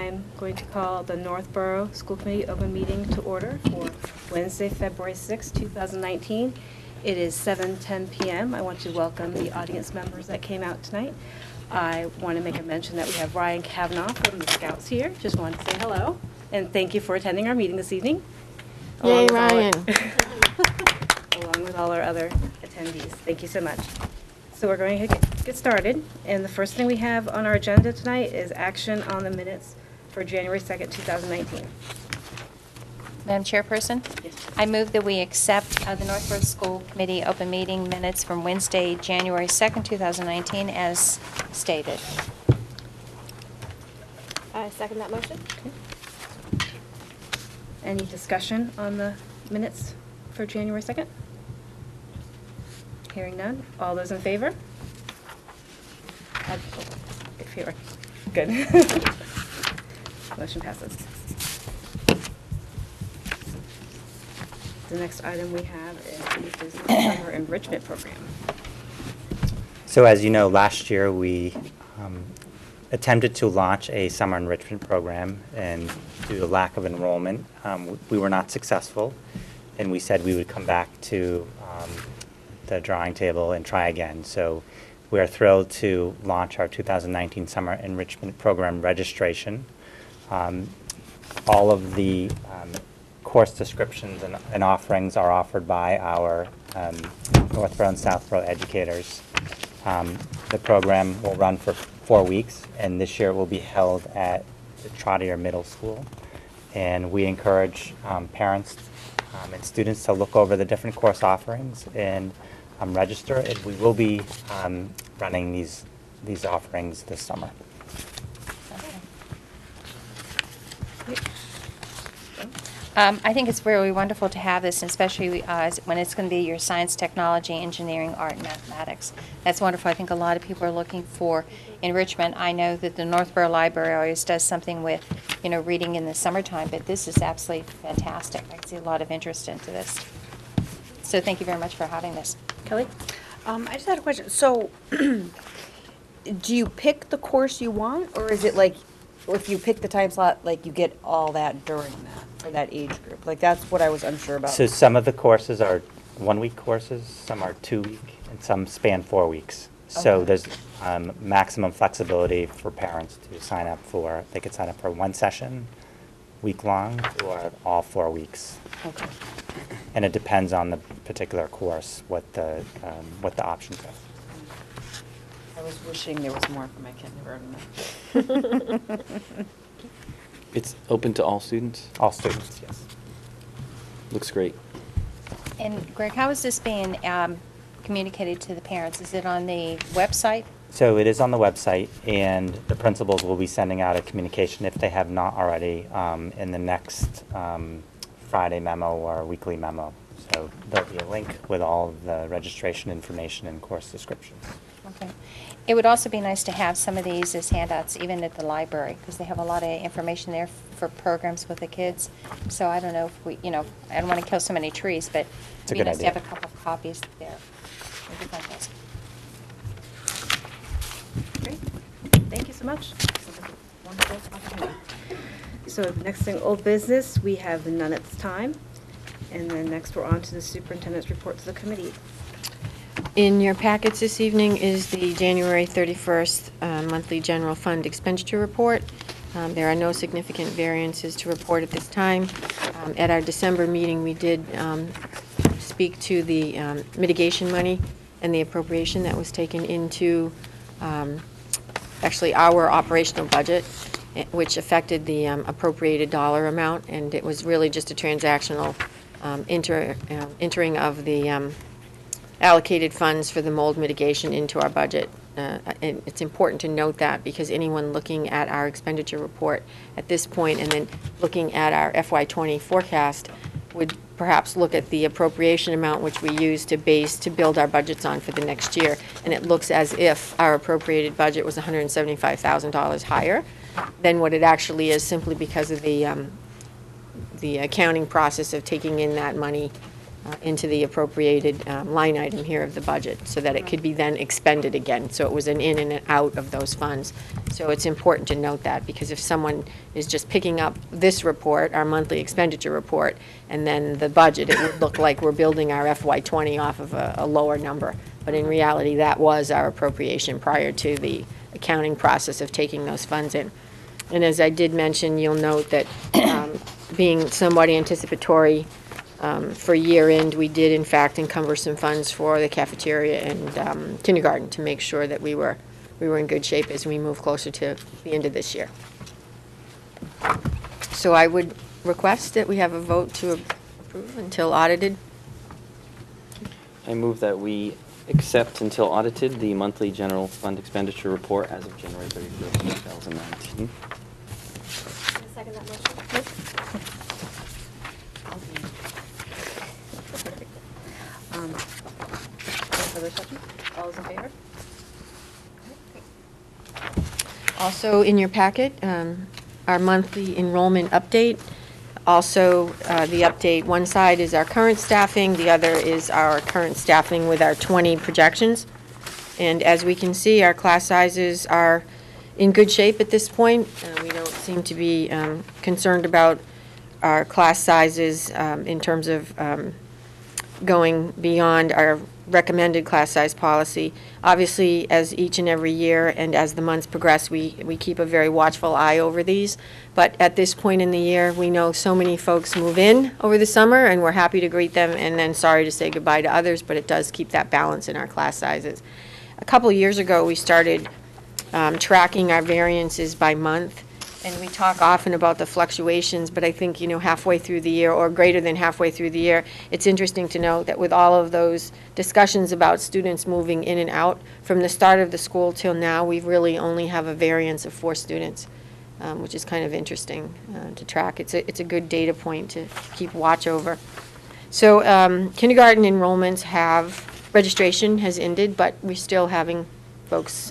I'm going to call the Northborough School Committee open meeting to order for Wednesday, February 6, 2019. It is 7:10 p.m. I want to welcome the audience members that came out tonight. I want to make a mention that we have Ryan Kavanaugh from the Scouts here. Just wanted to say hello and thank you for attending our meeting this evening. Yay, Ryan. Along with all our other attendees. Thank you so much. So we're going to get started, and the first thing we have on our agenda tonight is action on the minutes for January 2nd, 2019. Madam Chairperson? Yes. I move that we accept the Northborough School Committee open meeting minutes from Wednesday, January 2nd, 2019 as stated. I second that motion. Okay. Any discussion on the minutes for January 2nd? Hearing none. All those in favor? Good feeling. Good. Motion passes. The next item we have is the Business Summer Enrichment Program. So as you know, last year we attempted to launch a summer enrichment program, and due to lack of enrollment, we were not successful, and we said we would come back to the drawing table and try again. So we are thrilled to launch our 2019 Summer Enrichment Program registration. All of the course descriptions and offerings are offered by our Northborough and Southborough educators. The program will run for 4 weeks, and this year it will be held at the Trottier Middle School. And we encourage parents and students to look over the different course offerings and register. And we will be running these offerings this summer. I think it's really wonderful to have this, especially when it's going to be your science, technology, engineering, art, and mathematics. That's wonderful. I think a lot of people are looking for enrichment. I know that the Northborough Library always does something with, reading in the summertime, but this is absolutely fantastic. I see a lot of interest into this. So thank you very much for having this. Kelly? I just had a question. So, do you pick the course you want, or is it like, if you pick the time slot, like you get all that during that, for that age group? Like, that's what I was unsure about. So some of the courses are 1 week courses, some are 2 week, and some span 4 weeks. So Okay. there's maximum flexibility for parents to sign up for. They could sign up for 1 session, week long, or all 4 weeks. Okay. And it depends on the particular course, what the options are. I was wishing there was more for my kindergarten. It's open to all students? All students, yes. Looks great. And Greg, how is this being communicated to the parents? Is it on the website? So it is on the website, and the principals will be sending out a communication, if they have not already, in the next Friday memo or weekly memo. So there'll be a link with all of the registration information and course descriptions. Okay. It would also be nice to have some of these as handouts, even at the library, because they have a lot of information there for programs with the kids. So I don't know if we, I don't want to kill so many trees, but It's a it'd be good nice to idea. have a couple of copies there. It'd be fantastic. Great. Thank you so much. Wonderful opportunity. So the next thing, old business, we have none at this time. And then next we're on to the superintendent's report to the committee. In your packets this evening is the January 31st monthly general fund expenditure report. There are no significant variances to report at this time. At our December meeting, we did speak to the mitigation money and the appropriation that was taken into actually our operational budget, which affected the appropriated dollar amount, and it was really just a transactional entering of the allocated funds for the mold mitigation into our budget. And it's important to note that, because anyone looking at our expenditure report at this point and then looking at our FY20 forecast would perhaps look at the appropriation amount which we use to build our budgets on for the next year, and it looks as if our appropriated budget was $175,000 higher than what it actually is, simply because of the accounting process of taking in that money into the appropriated line item here of the budget, so that it could be then expended again. So it was an in and an out of those funds. So it's important to note that, because if someone is just picking up this report, our monthly expenditure report, and then the budget, it would look like we're building our FY20 off of a lower number. But in reality, that was our appropriation prior to the accounting process of taking those funds in. And as I did mention, you'll note that being somewhat anticipatory for year end, we did in fact encumber some funds for the cafeteria and kindergarten to make sure that we were in good shape as we move closer to the end of this year. So I would request that we have a vote to approve until audited. I move that we accept until audited the monthly general fund expenditure report as of January 31st, 2019. Second that motion. Any further discussion? All those in favor? Also in your packet, our monthly enrollment update. Also, the update, one side is our current staffing, the other is our current staffing with our 20 projections. And as we can see, our class sizes are in good shape at this point. We don't seem to be concerned about our class sizes in terms of going beyond our recommended class size policy. Obviously, as each and every year and as the months progress, we keep a very watchful eye over these. But at this point in the year, we know so many folks move in over the summer, and we're happy to greet them and then sorry to say goodbye to others, but it does keep that balance in our class sizes. A couple of years ago, we started tracking our variances by month. And we talk often about the fluctuations, but I think, halfway through the year or greater than halfway through the year, it's interesting to note that with all of those discussions about students moving in and out, from the start of the school till now, we really only have a variance of 4 students, which is kind of interesting to track. It's a good data point to keep watch over. So kindergarten enrollments registration has ended, but we're still having folks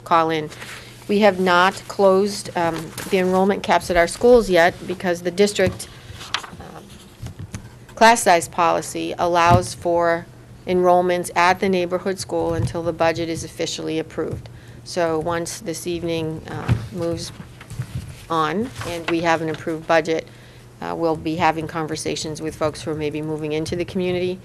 call in. We have not closed the enrollment caps at our schools yet because the district class size policy allows for enrollments at the neighborhood school until the budget is officially approved. So once this evening moves on and we have an approved budget, we'll be having conversations with folks who are maybe moving into the community.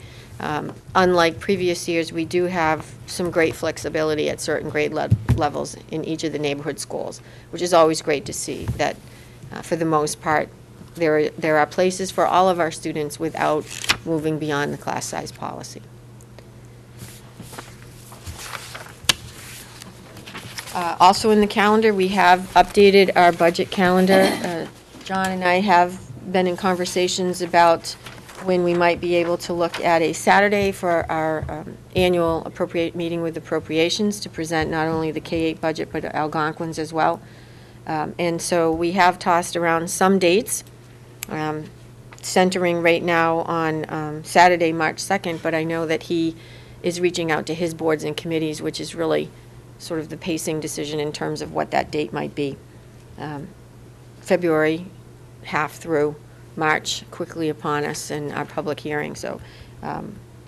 Unlike previous years, we do have some great flexibility at certain grade levels in each of the neighborhood schools, which is always great to see that for the most part there are places for all of our students without moving beyond the class size policy. Also in the calendar, we have updated our budget calendar. John and I have been in conversations about when we might be able to look at a Saturday for our annual meeting with appropriations to present not only the K-8 budget but Algonquin's as well. And so we have tossed around some dates, centering right now on Saturday, March 2nd, but I know that he is reaching out to his boards and committees, which is really sort of the pacing decision in terms of what that date might be. February, half through. March quickly upon us in our public hearing. So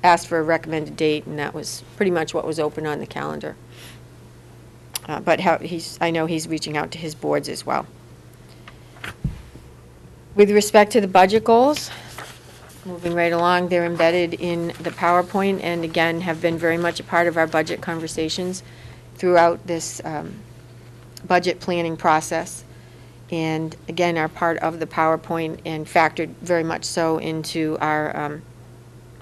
asked for a recommended date, and that was pretty much what was open on the calendar. But I know he's reaching out to his boards as well. With respect to the budget goals, moving right along, they're embedded in the PowerPoint and again have been very much a part of our budget conversations throughout this budget planning process. And again, are part of the PowerPoint and factored very much so into our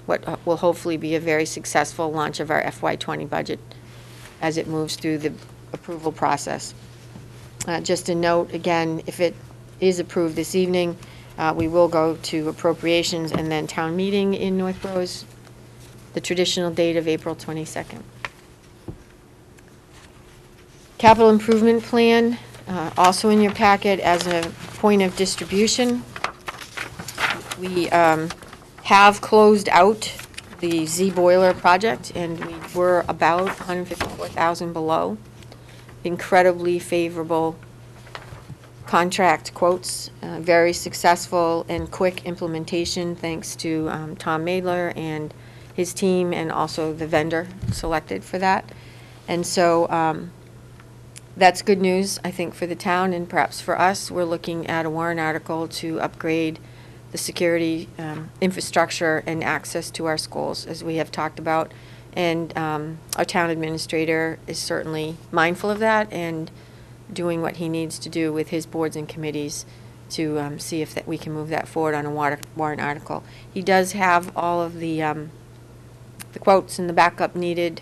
what will hopefully be a very successful launch of our FY20 budget as it moves through the approval process. Just a note, again, if it is approved this evening, we will go to appropriations and then town meeting in Northborough's the traditional date of April 22nd. Capital improvement plan. Also in your packet as a point of distribution, we have closed out the Z boiler project and we were about $154,000 below. Incredibly favorable contract quotes, very successful and quick implementation thanks to Tom Madler and his team, and also the vendor selected for that. And so that's good news, I think, for the town and perhaps for us. We're looking at a warrant article to upgrade the security infrastructure and access to our schools, as we have talked about. And our town administrator is certainly mindful of that and doing what he needs to do with his boards and committees to see if that we can move that forward on a warrant article. He does have all of the quotes and the backup needed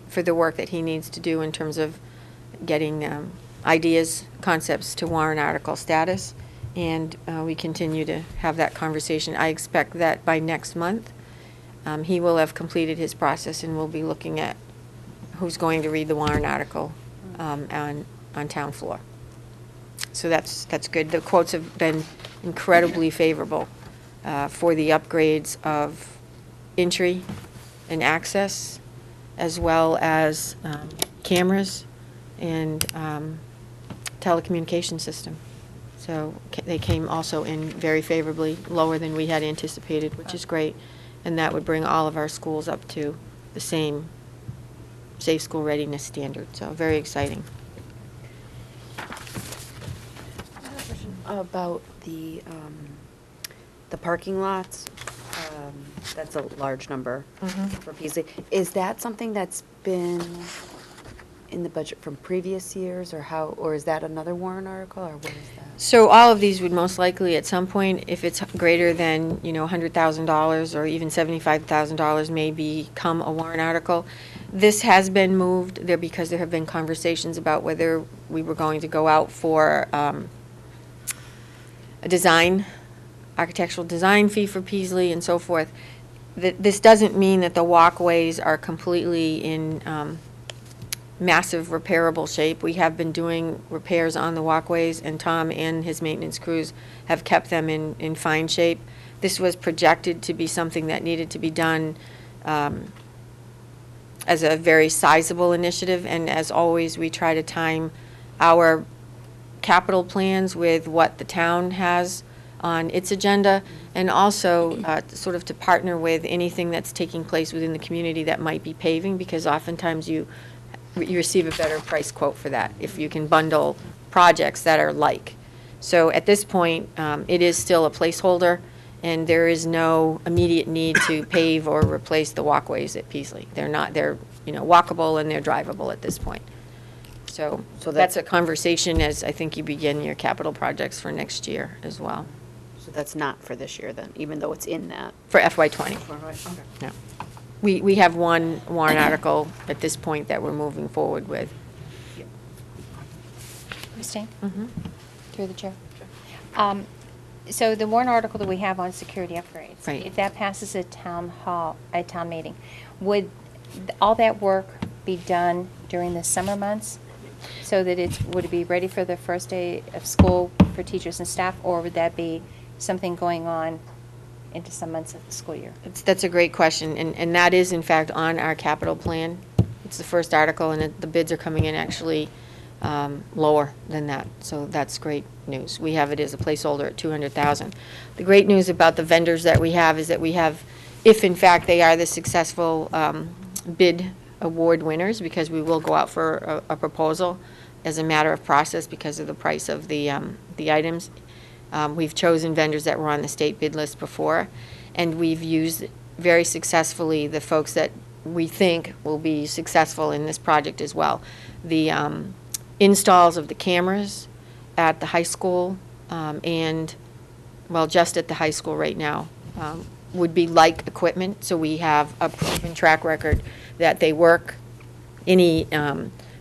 for the work that he needs to do in terms of getting ideas, concepts to warrant article status, and we continue to have that conversation. I expect that by next month, he will have completed his process and we'll be looking at who's going to read the warrant article on town floor. So that's good. The quotes have been incredibly favorable for the upgrades of entry and access, as well as cameras and telecommunication system. So they came also in very favorably, lower than we had anticipated, which is great. And that would bring all of our schools up to the same safe school readiness standard. So very exciting. About the parking lots, that's a large number for Peaslee. Is that something that's been in the budget from previous years, or is that another warrant article, or what is that? So all of these would most likely, at some point, if it's greater than, $100,000 or even $75,000, may become a warrant article. This has been moved there because there have been conversations about whether we were going to go out for a architectural design fee for Peaslee and so forth. This doesn't mean that the walkways are completely in massive repairable shape. We have been doing repairs on the walkways, and Tom and his maintenance crews have kept them in fine shape. This was projected to be something that needed to be done as a very sizable initiative, and as always, we try to time our capital plans with what the town has on its agenda, and also sort of to partner with anything that's taking place within the community that might be paving, because oftentimes you receive a better price quote for that if you can bundle projects that are like. So at this point, it is still a placeholder, and there is no immediate need to pave or replace the walkways at Peaslee. They're walkable and they're drivable at this point. So that's a conversation as I think you begin your capital projects for next year as well. So that's not for this year then, even though it's in that? For FY20. Okay. No. We have one warrant article at this point that we're moving forward with. Christine? Mhm. Through the chair. So the warrant article that we have on security upgrades, Right. if that passes at town meeting, would all that work be done during the summer months? So that would it be ready for the first day of school for teachers and staff, or would that be something going on into some months of the school year? That's a great question, and that is in fact on our capital plan. It's the first article, and the bids are coming in actually lower than that, so that's great news. We have it as a placeholder at 200,000. The great news about the vendors that we have is that we have, if in fact they are the successful bid award winners, because we will go out for a proposal as a matter of process because of the price of the items. We've chosen vendors that were on the state bid list before, and we've used very successfully the folks that we think will be successful in this project as well. The installs of the cameras at the high school and, well, just at the high school right now would be like equipment, so we have a proven track record that they work. Any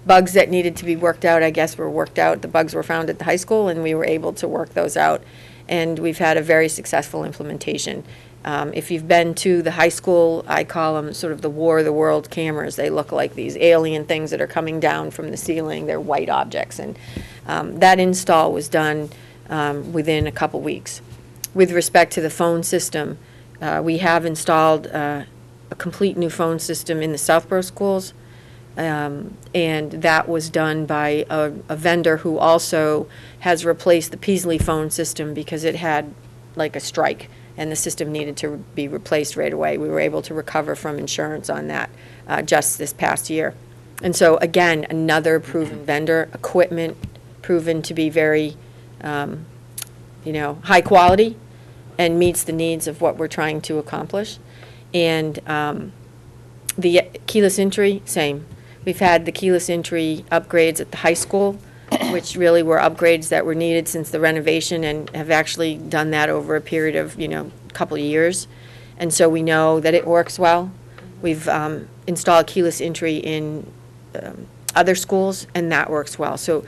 bugs that needed to be worked out, I guess, were worked out. The bugs were found at the high school, and we were able to work those out, and we've had a very successful implementation. If you've been to the high school, I call them sort of the War of the World cameras. They look like these alien things that are coming down from the ceiling. They're white objects, and that install was done within a couple weeks. With respect to the phone system, we have installed a complete new phone system in the Southborough schools. And that was done by a vendor who also has replaced the Peasley phone system because it had like a strike, and the system needed to be replaced right away. We were able to recover from insurance on that just this past year. And so, again, another proven vendor, equipment proven to be very, high quality and meets the needs of what we're trying to accomplish. And the keyless entry, same. We've had the keyless entry upgrades at the high school, which really were upgrades that were needed since the renovation, and have actually done that over a period of, couple of years. And so we know that it works well. We've installed keyless entry in other schools, and that works well. So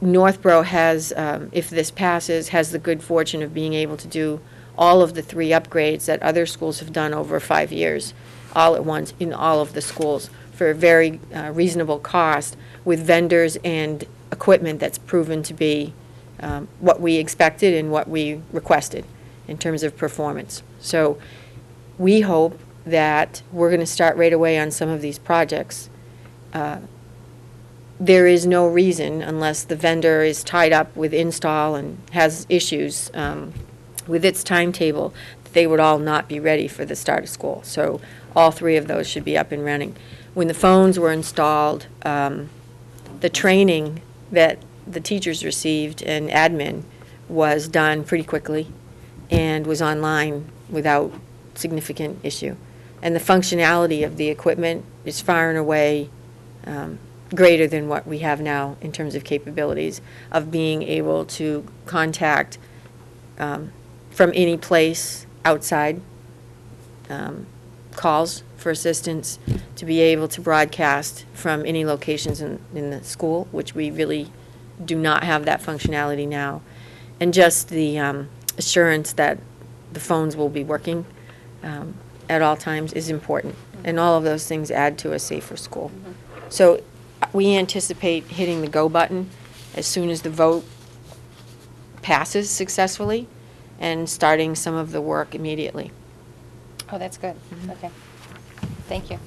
Northborough has, if this passes, has the good fortune of being able to do all of the 3 upgrades that other schools have done over 5 years, all at once in all of the schools for a very reasonable cost, with vendors and equipment that's proven to be what we expected and what we requested in terms of performance. So we hope that we're going to start right away on some of these projects. There is no reason, unless the vendor is tied up with install and has issues with its timetable, that they would all not be ready for the start of school. So all 3 of those should be up and running. When the phones were installed, the training that the teachers received and admin was done pretty quickly and was online without significant issue. And the functionality of the equipment is far and away greater than what we have now in terms of capabilities of being able to contact from any place outside, calls for assistance, to be able to broadcast from any locations in the school, which we really do not have that functionality now. And just the assurance that the phones will be working at all times is important. And all of those things add to a safer school. So we anticipate hitting the go button as soon as the vote passes successfully and starting some of the work immediately. Oh, that's good. Okay. Thank you.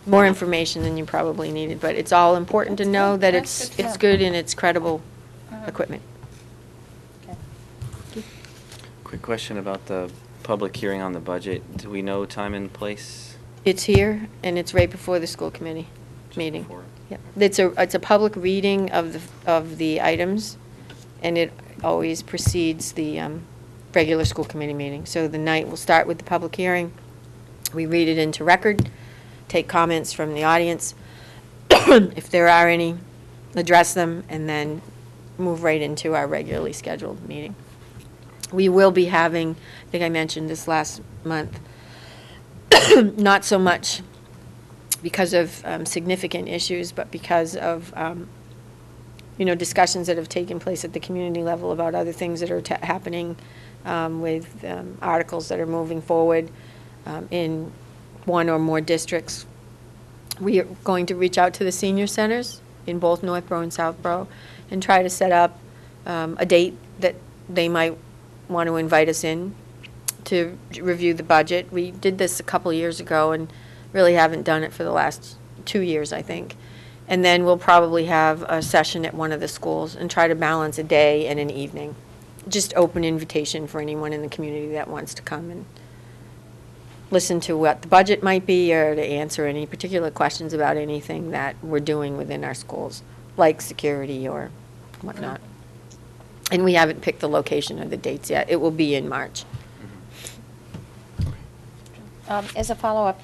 More information than you probably needed, but it's all important to know that That's good to it's know. good and it's credible equipment. Okay. Quick question about the public hearing on the budget. Do we know time and place? It's here, and it's right before the school committee Just meeting. before? Yep. It's a public reading of the items, and it always precedes the regular school committee meeting. So the night will start with the public hearing. We read it into record, take comments from the audience, if there are any, address them, and then move right into our regularly scheduled meeting. We will be having, I think I mentioned this last month, not so much because of significant issues, but because of discussions that have taken place at the community level about other things that are happening with articles that are moving forward in one or more districts. We are going to reach out to the senior centers in both Northborough and Southborough and try to set up a date that they might want to invite us in to review the budget. We did this a couple years ago and really haven't done it for the last 2 years, I think. And then we'll probably have a session at one of the schools and try to balance a day and an evening. Just open invitation for anyone in the community that wants to come and listen to what the budget might be, or to answer any particular questions about anything that we're doing within our schools, like security or whatnot. And we haven't picked the location or the dates yet. It will be in March. As a follow-up,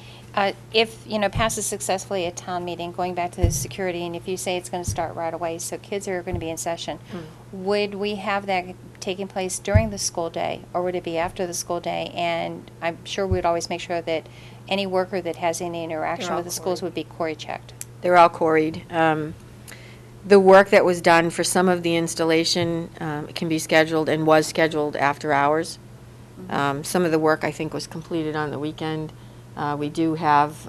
if, passes successfully at town meeting, going back to the security, and if you say it's going to start right away, so kids are going to be in session, would we have that taking place during the school day, or would it be after the school day? And I'm sure we'd always make sure that any worker that has any interaction They're all with the schools quarried. would be Cory checked. They're all quarried. The work that was done for some of the installation can be scheduled and was scheduled after hours. Some of the work, I think, was completed on the weekend. We do have,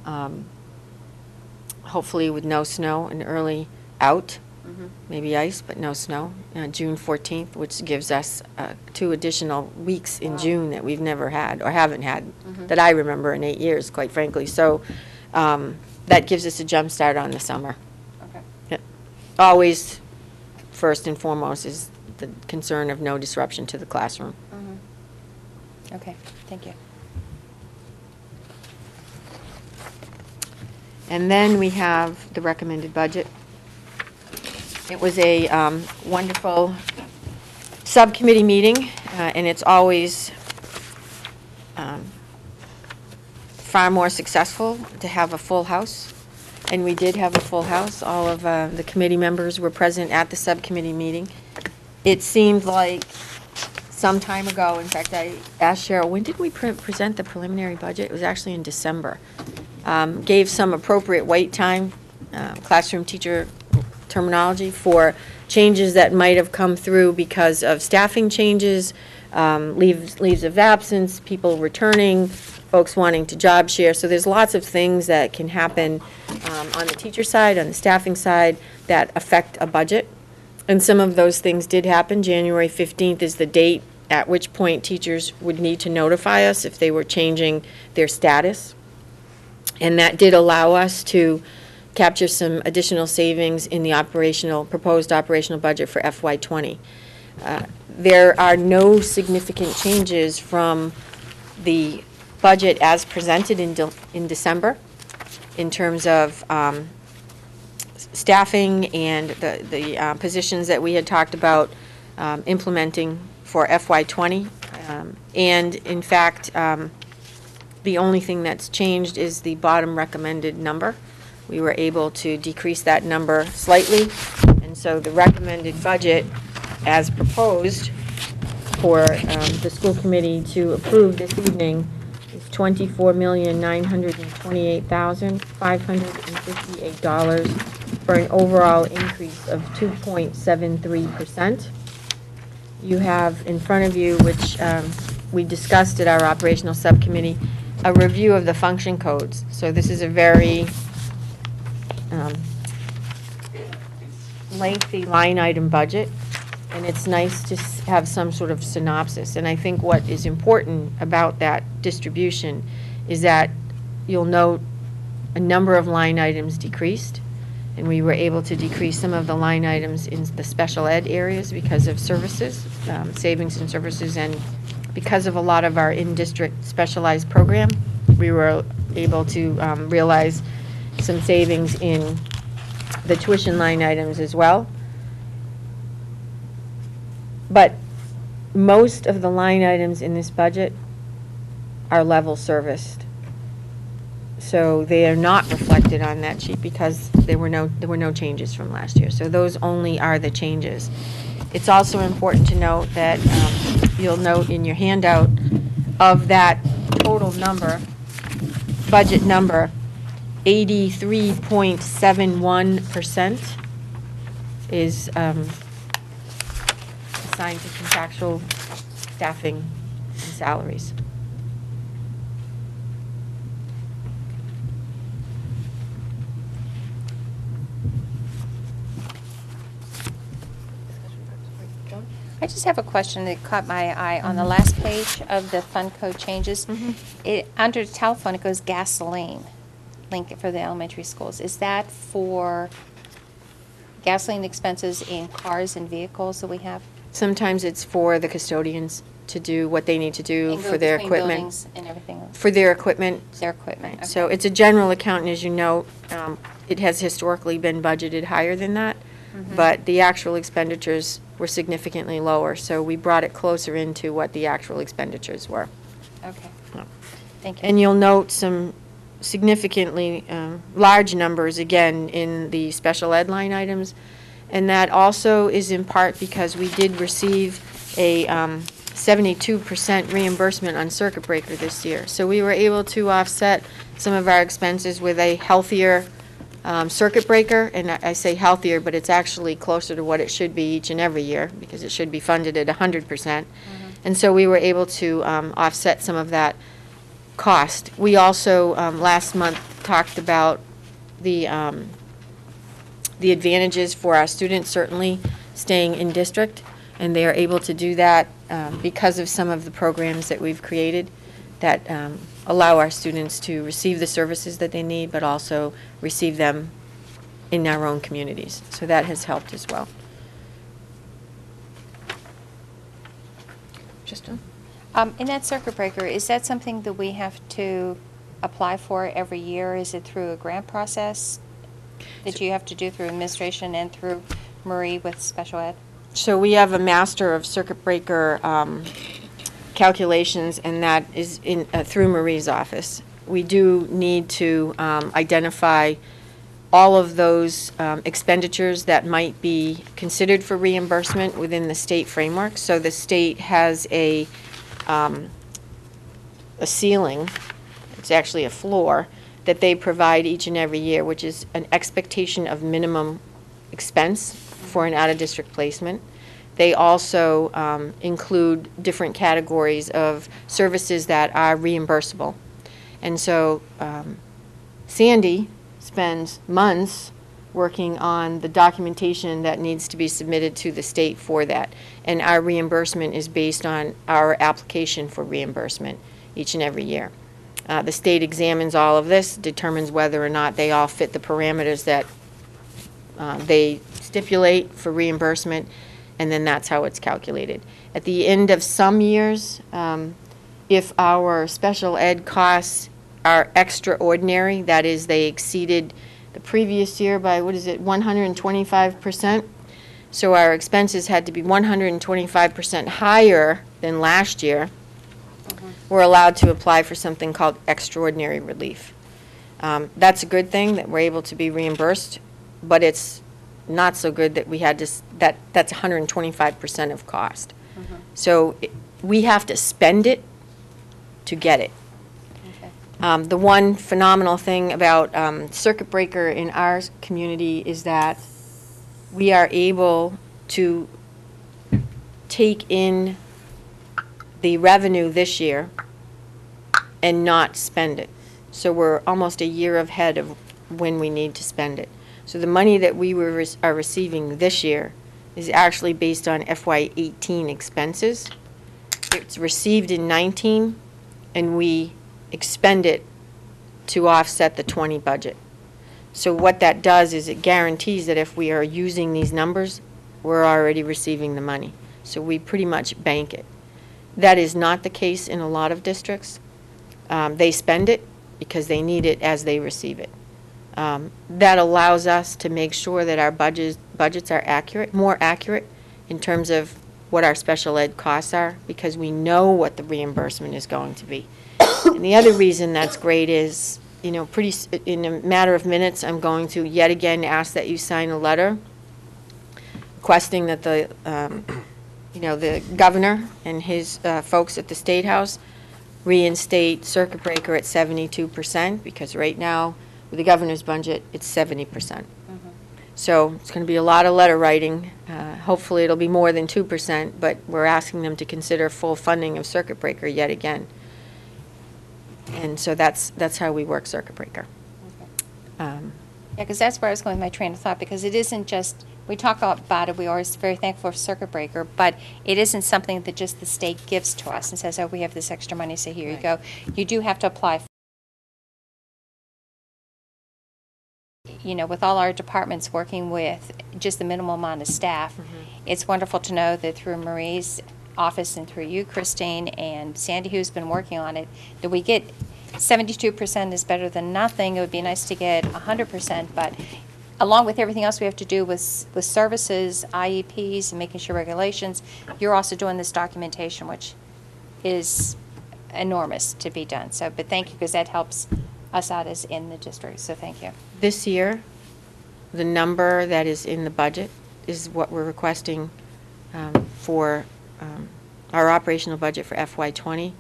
hopefully with no snow, an early out, maybe ice, but no snow, June 14th, which gives us 2 additional weeks in June that we've never had, or haven't had, that I remember in 8 years, quite frankly. So that gives us a jump start on the summer. Okay. Yeah. Always, first and foremost, is the concern of no disruption to the classroom. Okay, thank you. And then we have the recommended budget. It was a wonderful subcommittee meeting, and it's always far more successful to have a full house. And we did have a full house. All of the committee members were present at the subcommittee meeting. It seemed like some time ago, in fact, I asked Cheryl, when did we present the preliminary budget? It was actually in December. Gave some appropriate wait time, classroom teacher terminology, for changes that might have come through because of staffing changes, leaves of absence, people returning, folks wanting to job share. So there's lots of things that can happen on the teacher side, on the staffing side, that affect a budget. And some of those things did happen. January 15th is the date at which point teachers would need to notify us if they were changing their status. And that did allow us to capture some additional savings in the proposed operational budget for FY20. There are no significant changes from the budget as presented in December in terms of staffing and the positions that we had talked about implementing for FY20. And in fact, the only thing that's changed is the bottom recommended number. We were able to decrease that number slightly, and so the recommended budget as proposed for the school committee to approve this evening is $24,928,558 for an overall increase of 2.73%. You have in front of you, which we discussed at our operational subcommittee, a review of the function codes. So this is a very lengthy line item budget, and it's nice to have some sort of synopsis. And I think what is important about that distribution is that you'll note a number of line items decreased, and we were able to decrease some of the line items in the special ed areas because of services, savings in services, and because of a lot of our in-district specialized program, we were able to realize some savings in the tuition line items as well. But most of the line items in this budget are level serviced. So they are not reflected on that sheet because there were no changes from last year. So those only are the changes. It's also important to note that you'll note in your handout of that total number, budget number, 83.71% is assigned to contractual staffing and salaries. I just have a question that caught my eye on the last page of the fund code changes. Under telephone, it goes gasoline, link for the elementary schools. Is that for gasoline expenses in cars and vehicles that we have? Sometimes it's for the custodians to do what they need to do And go for their between equipment. buildings and everything else? For their equipment. Their equipment, okay. So it's a general account, and as you know, it has historically been budgeted higher than that, but the actual expenditures were significantly lower, so we brought it closer into what the actual expenditures were. Okay, Yeah. thank you. And you'll note some significantly large numbers, again, in the special ed line items, and that also is in part because we did receive a 72% reimbursement on circuit breaker this year. So we were able to offset some of our expenses with a healthier circuit breaker, and I say healthier, but it's actually closer to what it should be each and every year, because it should be funded at 100%. And so we were able to offset some of that cost. We also, last month, talked about the advantages for our students, certainly staying in district, and they are able to do that because of some of the programs that we've created that allow our students to receive the services that they need, but also receive them in our own communities. So that has helped as well. Trista? In that circuit breaker, is that something that we have to apply for every year? Is it through a grant process that you have to do through administration and through Marie with special ed? So we have a master of circuit breaker calculations, and that is in through Marie's office. We do need to identify all of those expenditures that might be considered for reimbursement within the state framework. So the state has a ceiling, it's actually a floor, that they provide each and every year, which is an expectation of minimum expense for an out-of-district placement. They also include different categories of services that are reimbursable. And so Sandy spends months working on the documentation that needs to be submitted to the state for that. And our reimbursement is based on our application for reimbursement each and every year. The state examines all of this, determines whether or not they all fit the parameters that they stipulate for reimbursement, and then that's how it's calculated. At the end of some years, if our special ed costs are extraordinary, that is, they exceeded the previous year by, 125%. So our expenses had to be 125% higher than last year. We're allowed to apply for something called extraordinary relief. That's a good thing that we're able to be reimbursed, but it's not so good that we had to, that's 125% of cost. So we have to spend it to get it. The one phenomenal thing about circuit breaker in our community is that we are able to take in the revenue this year and not spend it. So we're almost a year ahead of when we need to spend it. So the money that we are receiving this year is actually based on FY18 expenses. It's received in 19, and we expend it to offset the 20 budget. So what that does is it guarantees that if we are using these numbers, we're already receiving the money. So we pretty much bank it. That is not the case in a lot of districts. They spend it because they need it as they receive it. That allows us to make sure that our budgets are accurate, more accurate in terms of what our special ed costs are, because we know what the reimbursement is going to be. And the other reason that's great is, in a matter of minutes, I'm going to yet again ask that you sign a letter requesting that the governor and his folks at the State House reinstate circuit breaker at 72%, because right now, with the governor's budget, it's 70%. So it's going to be a lot of letter writing. Hopefully it'll be more than 2%, but we're asking them to consider full funding of circuit breaker yet again. And so that's how we work circuit breaker. Yeah, because that's where I was going with my train of thought, because it isn't just, we talk about it, we're always very thankful for circuit breaker, but it isn't something that just the state gives to us and says, oh, we have this extra money, so here you go. You do have to apply for, with all our departments working with just the minimal amount of staff. It's wonderful to know that through Marie's office and through you, Christine, and Sandy, who's been working on it, that we get 72% is better than nothing. It would be nice to get 100%, but along with everything else we have to do with services, IEPs, and making sure regulations, you're also doing this documentation, which is enormous to be done. So, but thank you, because that helps us out as in the district, so thank you. This year, the number that is in the budget is what we're requesting for our operational budget for FY20,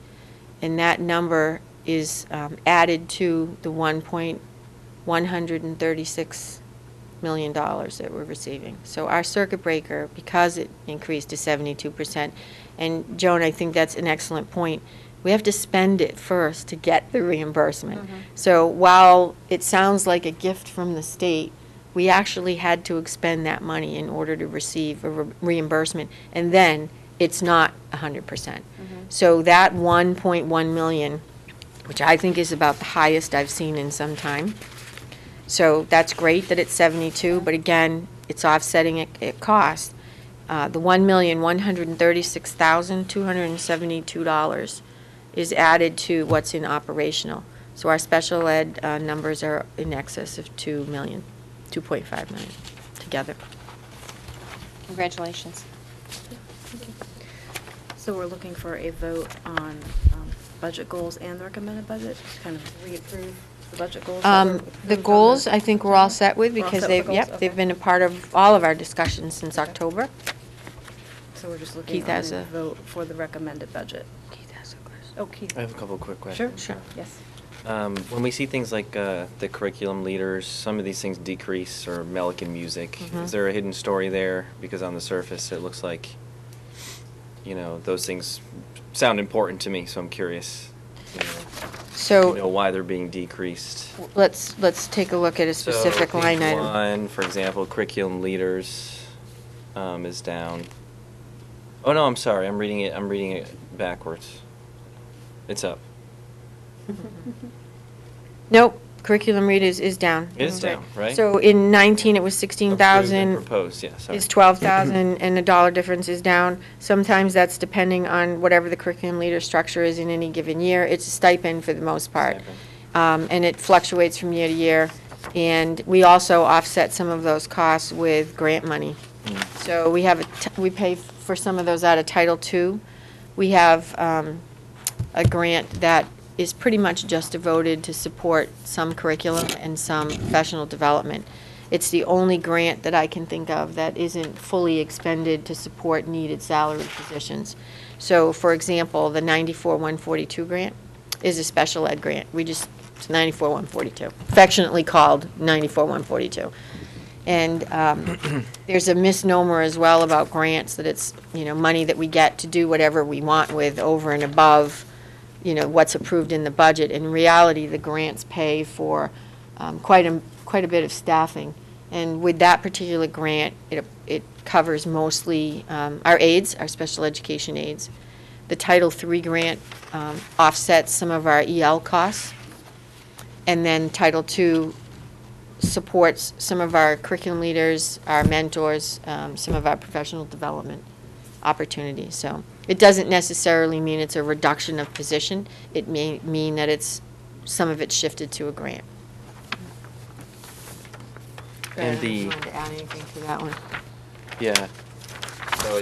and that number is added to the $1.136 million that we're receiving. So our circuit breaker, because it increased to 72%, and Joan, I think that's an excellent point, we have to spend it first to get the reimbursement. So while it sounds like a gift from the state, we actually had to expend that money in order to receive a reimbursement, and then it's not 100%. So that 1.1 million which I think is about the highest I've seen in some time. So that's great that it's 72, but again, it's offsetting it cost. The $1,136,272 is added to what's in operational. So our special ed numbers are in excess of 2 million, 2.5 million together. Congratulations. So we're looking for a vote on budget goals and the recommended budget, to kind of reapprove the budget goals. that were The approved on goals, I think we're all set with, We're all because set with the goals? they've Okay. been a part of all of our discussions since October. So we're just looking Keith on has a a- vote for the recommended budget. Keith has a question. Oh, Keith. I have a couple of quick Sure, questions. sure, yes. When we see things like the curriculum leaders, some of these things decrease, or Melican music, Mhm. is there a hidden story there? Because on the surface, it looks like, those things sound important to me, so I'm curious. So Why they're being decreased. let's take a look at a specific So, line page item. one, for example, curriculum leaders is down. Oh no, I'm sorry. I'm reading it backwards. It's up. Nope, curriculum readers is down. It is down, right? So in 19, it was Approved and 16,000. Proposed, yeah, sorry. Is 12,000, and the dollar difference is down. Sometimes that's depending on whatever the curriculum leader structure is in any given year. It's a stipend for the most part. And it fluctuates from year to year. And we also offset some of those costs with grant money. So we have, we pay for some of those out of Title II. We have a grant that is pretty much just devoted to support some curriculum and some professional development. It's the only grant that I can think of that isn't fully expended to support needed salary positions. So, for example, the 94-142 grant is a special ed grant. It's 94-142, affectionately called 94-142. And there's a misnomer as well about grants, that it's, money that we get to do whatever we want with over and above, what's approved in the budget. In reality, the grants pay for quite a bit of staffing. And with that particular grant, it covers mostly our aides, our special education aides. The Title III grant offsets some of our EL costs. And then Title II supports some of our curriculum leaders, our mentors, some of our professional development opportunities. So it doesn't necessarily mean it's a reduction of position. It may mean that some of it's shifted to a grant. And I just wanted to add anything to that one. Yeah. So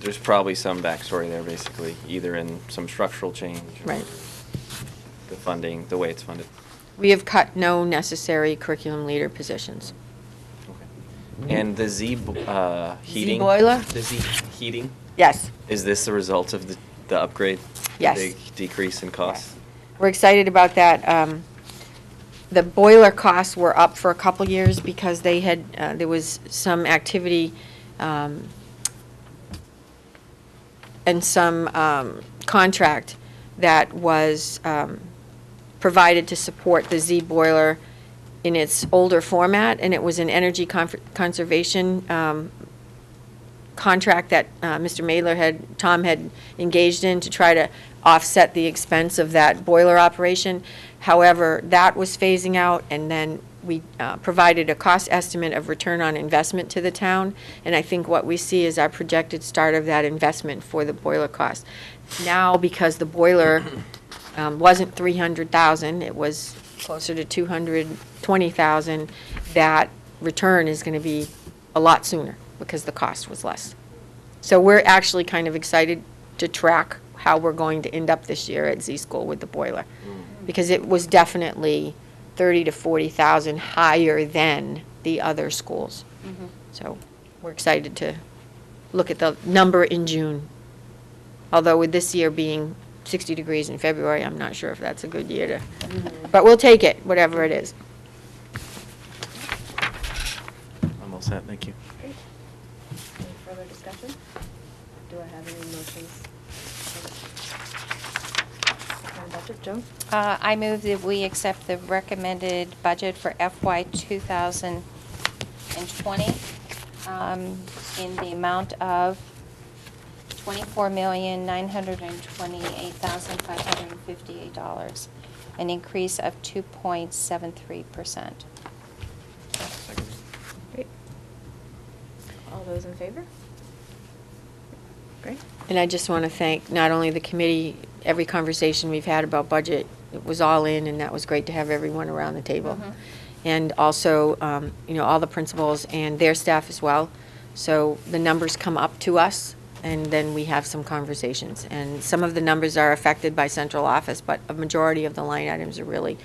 there's probably some backstory there, basically, either in some structural change. Or Right. the funding, the way it's funded. We have cut no necessary curriculum leader positions. Okay. And the heating. boiler? The Z heating, Yes. is this the result of the upgrade? Yes. The big decrease in cost? We're excited about that. The boiler costs were up for a couple years because there was some activity and some contract that was provided to support the Z boiler in its older format, and it was an energy conservation contract that Tom had engaged in to try to offset the expense of that boiler operation. However, that was phasing out, and then we provided a cost estimate of return on investment to the town, and I think what we see is our projected start of that investment for the boiler cost. Now, because the boiler wasn't $300,000, it was closer to $220,000, that return is going to be a lot sooner because the cost was less. So we're actually kind of excited to track how we're going to end up this year at Z School with the boiler, because it was definitely $30,000 to $40,000 higher than the other schools. So we're excited to look at the number in June. Although with this year being 60 degrees in February, I'm not sure if that's a good year to, but we'll take it, whatever it is. I'm all set, thank you. Great. Any further discussion? Do I have any motions? On budget, Joan? I move that we accept the recommended budget for FY 2020 in the amount of $24,928,558. an increase of 2.73%. Great. All those in favor? Great. And I just want to thank not only the committee, every conversation we've had about budget, it was all in, and that was great to have everyone around the table. Mhm. And also, all the principals and their staff as well. So the numbers come up to us, and then we have some conversations. And some of the numbers are affected by central office, but a majority of the line items are really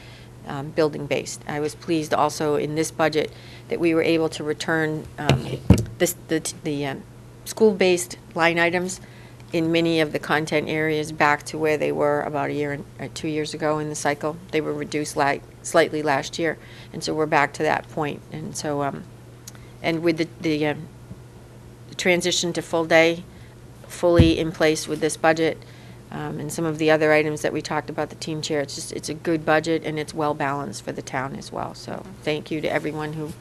building-based. I was pleased also in this budget that we were able to return the school-based line items in many of the content areas back to where they were about a year or 2 years ago in the cycle. They were reduced slightly last year, and so we're back to that point. And so, and with the transition to full day, fully in place with this budget, and some of the other items that we talked about, the team chair, it's a good budget, and it's well balanced for the town as well. So thank you to everyone who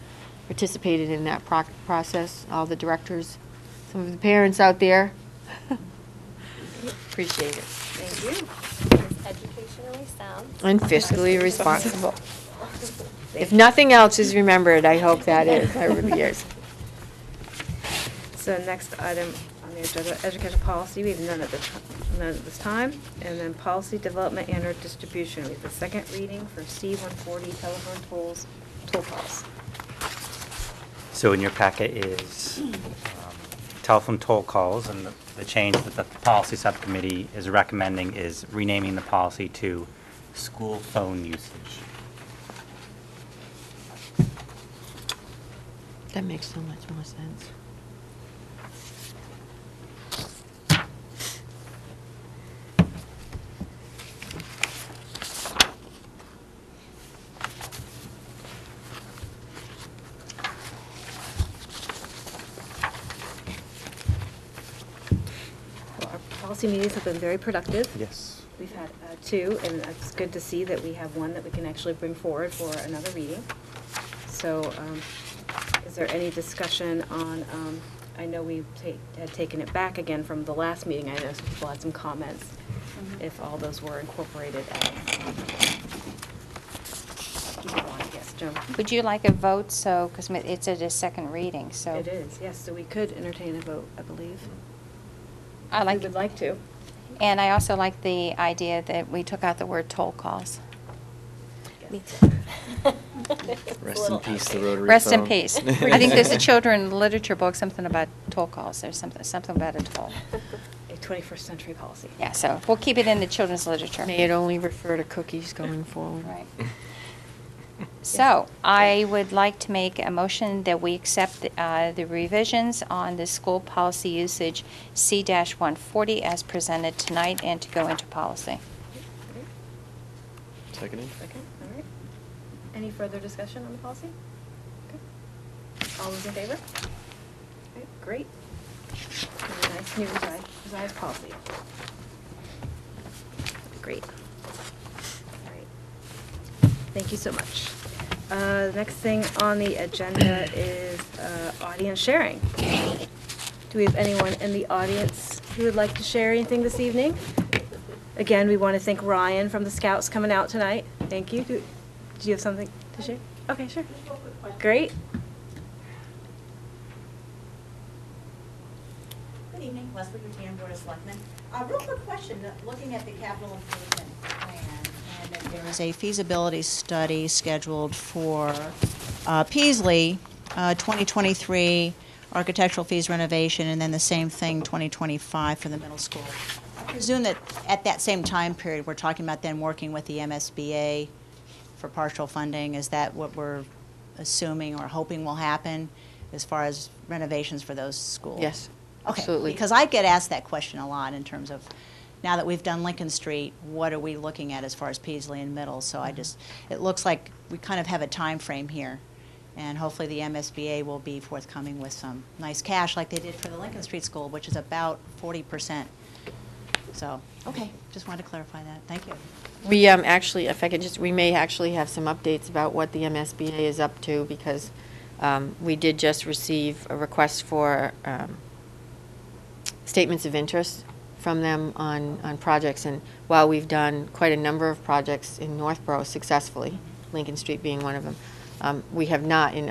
participated in that process, all the directors, some of the parents out there. Appreciate it. Thank you. It's educationally sound. And fiscally responsible. If nothing else is remembered, I hope that is over the years. So next item on the agenda, educational policy, we have none at this time. And then policy development and or distribution, we have the second reading for C-140 telephone toll calls. So in your packet is telephone toll calls, and the change that the policy subcommittee is recommending is renaming the policy to school phone usage. That makes so much more sense. Well, our policy meetings have been very productive. Yes. We've had two, and it's good to see that we have one that we can actually bring forward for another reading. So is there any discussion on, I know we had taken it back again from the last meeting. I know some people had some comments, if all those were incorporated as. Yes, Joan? Would you like a vote, so, because it's at a second reading, so. It is, yes, so we could entertain a vote, I believe. I like. We would like to. And I also like the idea that we took out the word toll calls. Rest in peace, the rotary Rest in phone. peace. I think there's a children literature book, something about toll calls. There's something about a toll. A 21st century policy. Yeah, so we'll keep it in the children's literature. May it only refer to cookies going forward. Right. So, I would like to make a motion that we accept the revisions on the school policy usage C-140 as presented tonight and to go into policy. Seconded? Second, all right. Any further discussion on the policy? Okay. All those in favor? Okay, great. And a nice new revised policy. Great. All right. Thank you so much. Next thing on the agenda is audience sharing. Do we have anyone in the audience who would like to share anything this evening? Again, we want to thank Ryan from the Scouts coming out tonight. Thank you. Do you have something to share? Okay, sure. Great. Good evening, Leslie Rutan, Board of Selectmen. Real quick question, looking at the capital improvement plan, and that there is a feasibility study scheduled for Peaslee, 2023 architectural fees renovation, and then the same thing, 2025 for the middle school. I presume that at that same time period, we're talking about then working with the MSBA for partial funding. Is that what we're assuming or hoping will happen as far as renovations for those schools? Yes, Okay, absolutely. because I get asked that question a lot in terms of, now that we've done Lincoln Street, what are we looking at as far as Peaslee and Middle? So I just, it looks like we kind of have a time frame here. And hopefully the MSBA will be forthcoming with some nice cash like they did for the Lincoln Street School, which is about 40%. So, okay, just wanted to clarify that. Thank you. We actually, if I could just, we may actually have some updates about what the MSBA is up to, because we did just receive a request for statements of interest from them on projects. And while we've done quite a number of projects in Northborough successfully, Lincoln Street being one of them, we have not in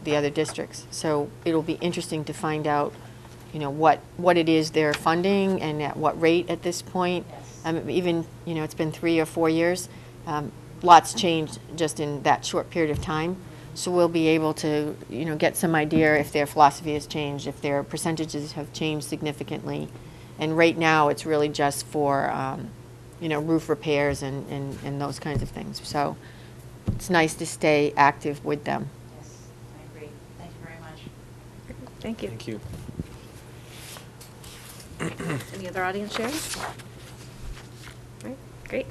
the other districts. So it'll be interesting to find out, what it is they're funding and at what rate at this point. Even, it's been 3 or 4 years. Lots changed just in that short period of time. So we'll be able to, get some idea if their philosophy has changed, if their percentages have changed significantly. And right now, it's really just for, roof repairs and those kinds of things. So it's nice to stay active with them. Yes, I agree. Thank you very much. Thank you. Thank you. Any other audience sharing? Right, great.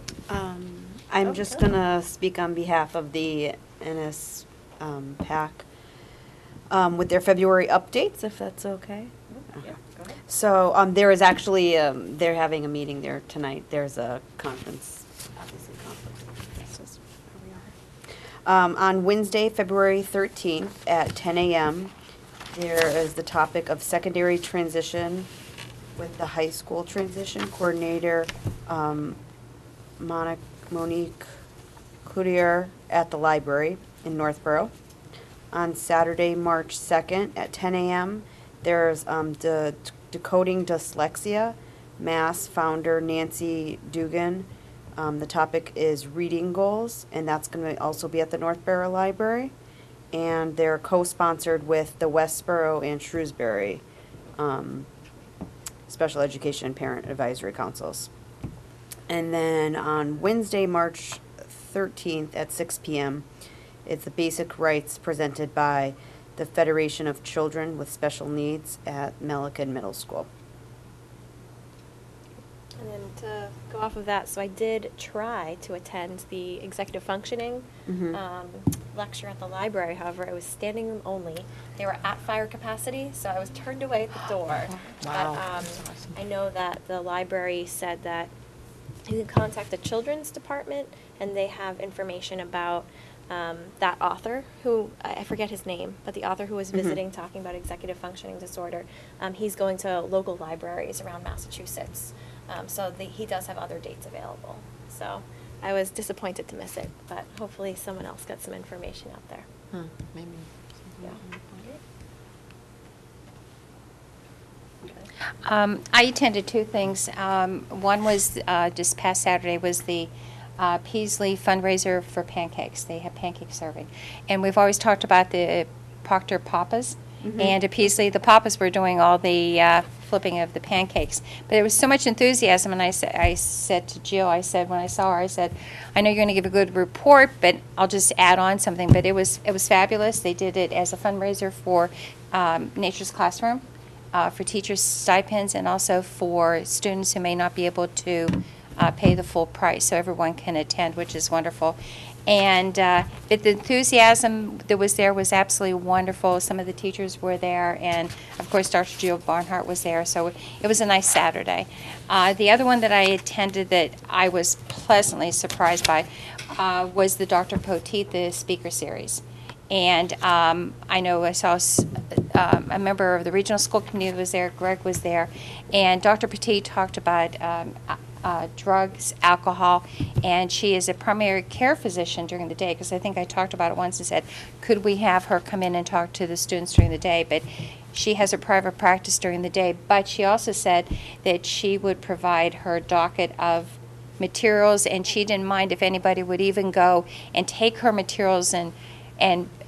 I'm just gonna speak on behalf of the NS PAC with their February updates, if that's okay. Yeah, go ahead. So there is actually, they're having a meeting there tonight. There's a conference, obviously conference. This is where we are. On Wednesday, February 13th at 10 a.m., there is the topic of secondary transition with the high school transition coordinator, Monique Cloutier at the library in Northborough. On Saturday, March 2nd at 10 a.m., there's Decoding Dyslexia, Mass founder Nancy Dugan. The topic is reading goals, and that's going to also be at the Northborough Library. And they're co-sponsored with the Westboro and Shrewsbury Special Education and Parent Advisory Councils. And then on Wednesday, March 13th at 6 p.m., it's the Basic Rights presented by the Federation of Children with Special Needs at Milliken Middle School. And then to go off of that, so I did try to attend the executive functioning lecture at the library. However, it was standing room only. They were at fire capacity, so I was turned away at the door. Wow. But I know that the library said that you can contact the children's department, and they have information about that author who, I forget his name, but the author who was visiting talking about executive functioning disorder. He's going to local libraries around Massachusetts. So he does have other dates available. So I was disappointed to miss it, but hopefully someone else got some information out there. Maybe. Yeah. I attended 2 things. One was just past Saturday was the Peasley fundraiser for pancakes. They have pancake serving. And we've always talked about the Proctor Papas. And at Peasley, the Papas were doing all the flipping of the pancakes. But there was so much enthusiasm, and I said to Jill, when I saw her, I said, I know you're going to give a good report, but I'll just add on something. But it was fabulous. They did it as a fundraiser for Nature's Classroom, for teachers' stipends, and also for students who may not be able to pay the full price, so everyone can attend, which is wonderful. And the enthusiasm that was there was absolutely wonderful. Some of the teachers were there, and of course Dr. Jill Barnhart was there, so it was a nice Saturday. The other one that I attended that I was pleasantly surprised by was the Dr. Poteet, the speaker series. And I know I saw a member of the regional school committee was there, Greg was there, and Dr. Poteet talked about drugs, alcohol, and she is a primary care physician during the day, because I think I talked about it once and said, could we have her come in and talk to the students during the day? But she has a private practice during the day, but she also said that she would provide her docket of materials, and she didn't mind if anybody would even go and take her materials and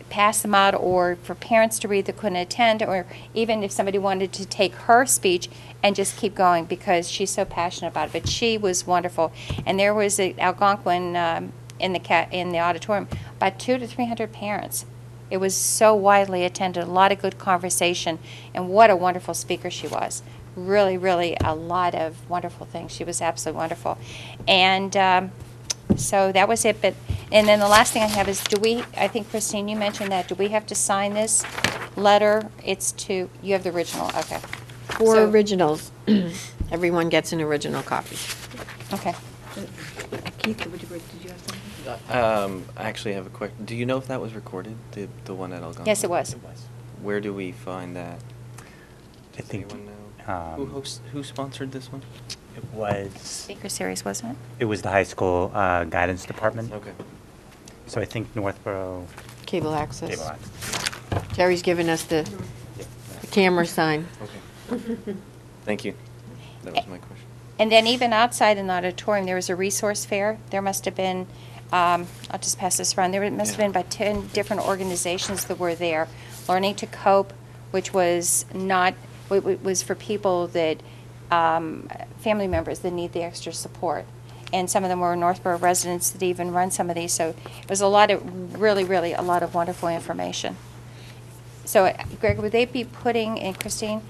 pass them out, or for parents to read that couldn't attend, or even if somebody wanted to take her speech and just keep going, because she's so passionate about it. But she was wonderful. And there was at Algonquin in the auditorium about 200 to 300 parents. It was so widely attended, a lot of good conversation, and what a wonderful speaker she was. Really, really a lot of wonderful things. She was absolutely wonderful. And so that was it. And then the last thing I have is, I think Christine, you mentioned that, do we have to sign this letter? You have the original, okay. 4 originals. Everyone gets an original copy. Okay. Keith, did you have something? I actually have a question. Do you know if that was recorded, the one at Algonquin? Yes, it was. Where do we find that? I think Does anyone know? Who sponsored this one? It was, Speaker series, wasn't it? it was the high school guidance department. Okay. So I think Northborough Cable access. Cable Access. Terry's given us the camera sign. Okay. Thank you. That was my question. And then even outside in the auditorium, there was a resource fair. There must have been, I'll just pass this around, must have been about 10 different organizations that were there. Learning to Cope, which was was for people that, family members that need the extra support. And some of them were Northborough residents that even run some of these. So it was a lot of, really a lot of wonderful information. So Greg, would they be putting, and Christine,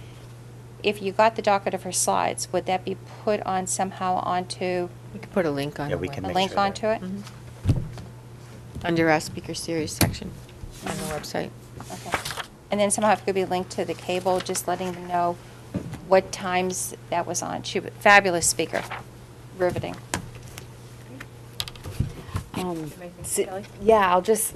if you got the docket of her slides, would that be put on somehow onto, We could put a link on Yeah, the we web. can a make link sure that- onto it? Under our speaker series section on the website. Okay. And then somehow if it could be linked to the cable, just letting them know what times that was on. She was fabulous speaker, riveting. Kelly? Yeah, I'll just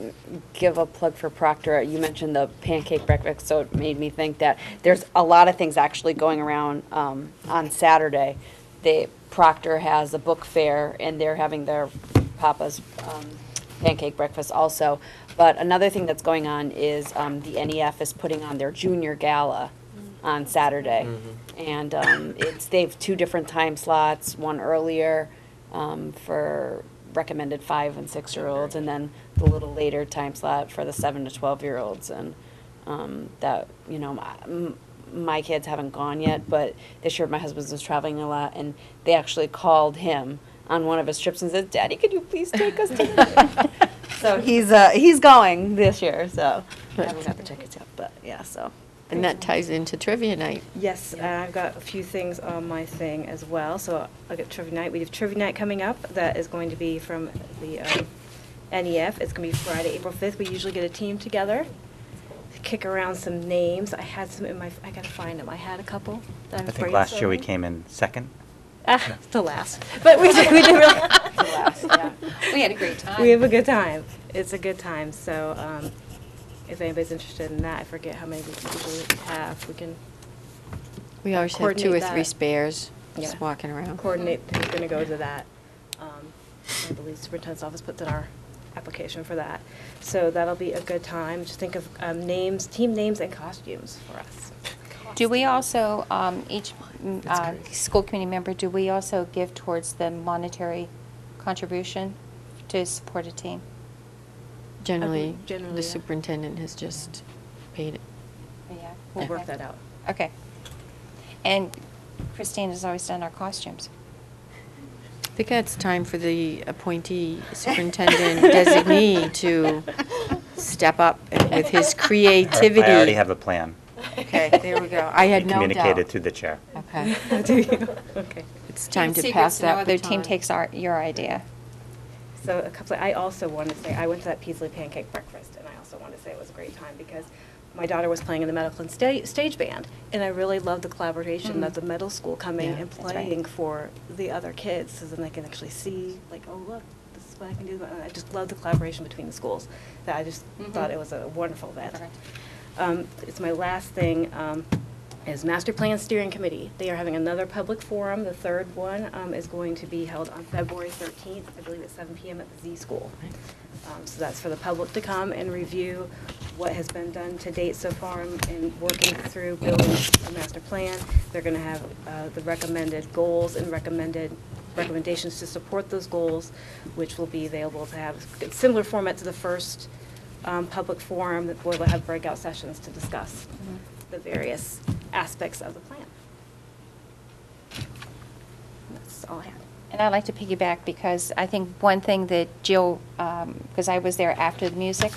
give a plug for Proctor. You mentioned the pancake breakfast, so it made me think that there's a lot of things actually going around on Saturday. Proctor has a book fair, and they're having their Papa's pancake breakfast also. But another thing that's going on is the NEF is putting on their junior gala on Saturday. And they have 2 different time slots, one earlier for recommended 5 and 6-year-olds, and then the little later time slot for the 7 to 12-year-olds. And that, you know, my kids haven't gone yet, but this year my husband was traveling a lot, and they actually called him on one of his trips and said, "Daddy, could you please take us to the..." So he's going this year, so I haven't got the tickets yet, but yeah, so. And that ties into trivia night. Yes, and I've got a few things on my thing as well. So I'll get trivia night. We have trivia night coming up. That is going to be from the NEF. It's going to be Friday, April 5th. We usually get a team together to kick around some names. I had some in my, I got to find them. I had a couple that I'm I think last year we brainstorming. came in second. The last. But we did really. Last, yeah. We had a great time. We have a good time. It's a good time. So if anybody's interested in that, I forget how many we usually have. We can We always have 2 or Coordinate 3 that. spares Yeah. just walking around. coordinate who's going to go to that. I believe superintendent's office puts in our application for that. So that'll be a good time. Just think of names, team names, and costumes for us. Do we also, each That's great. school committee member, do we also give towards the monetary contribution to support a team? Generally, Generally, the yeah. superintendent has just paid it. Yeah. We'll work Okay. that out. Okay. And Christine has always done our costumes. I think it's time for the appointee superintendent designee to step up with his creativity. I already have a plan. Okay, there we go. I had no doubt. Communicated to the chair. Okay. Do you? Okay. It's time to Secrets pass no that other team baton. takes your idea. So a couple, I also want to say, I went to that Peasley Pancake Breakfast, and I also want to say it was a great time because my daughter was playing in the medical and stage band, and I really loved the collaboration of the middle school coming Yeah, and that's right. playing for the other kids, so then they can actually see, like, oh, look, this is what I can do. And I just love the collaboration between the schools. That I just thought it was a wonderful event. Correct. It's my last thing, is Master Plan Steering Committee. They are having another public forum. The third one is going to be held on February 13th, I believe at 7 p.m. at the Z School. So that's for the public to come and review what has been done to date so far in working through building a master plan. They're going to have the recommended goals and recommendations to support those goals, which will be available to have a similar format to the first public forum, where we'll have breakout sessions to discuss the various aspects of the plan. That's all I have. And I'd like to piggyback because I think one thing that Jill, because I was there after the music,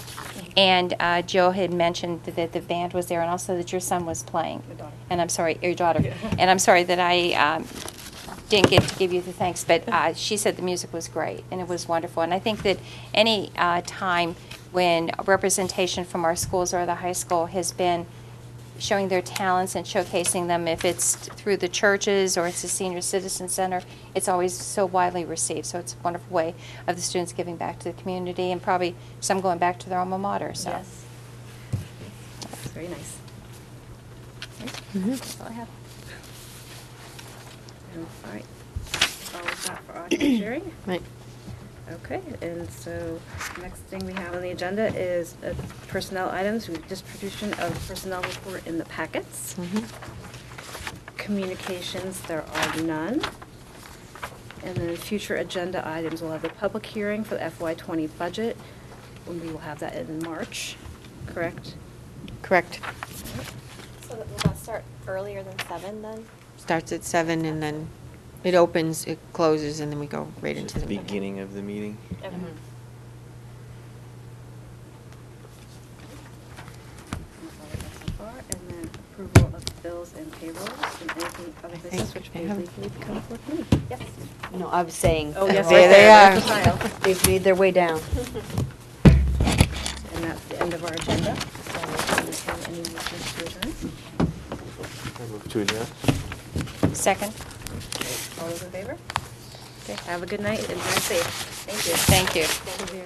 and Jill had mentioned that the band was there and also that your son was playing. My daughter. And I'm sorry, your daughter. And I'm sorry that I didn't get to give you the thanks, but she said the music was great and it was wonderful. And I think that any time when representation from our schools or the high school has been showing their talents and showcasing them, if it's through the churches or it's the Senior Citizen Center, it's always so widely received. So it's a wonderful way of the students giving back to the community and probably some going back to their alma mater. So Yes. That's very nice. Mhm. That's all I have. All right. That's all we've got for audience hearing. Right. Okay, and so next thing we have on the agenda is personnel items, distribution of personnel report in the packets. Mhm. Communications, there are none. And then future agenda items, we'll have the public hearing for the FY20 budget, and we will have that in March, correct? Correct. So will that start earlier than 7 then? Starts at 7 and then it opens, it closes, and then we go right into the Beginning of the meeting. Okay. Mm-hmm. That's all we got so far. And then approval of bills and payrolls and anything other I business think which I may have- legally become before me. Yes. No, I was saying. Oh, yes, There right they there's are. the file. They've made their way down. And that's the end of our agenda. So we'll entertain any motions to adjourn. I move to adjourn. Second? All those in favor? Okay, have a good night and drive safe. Thank you. Thank you.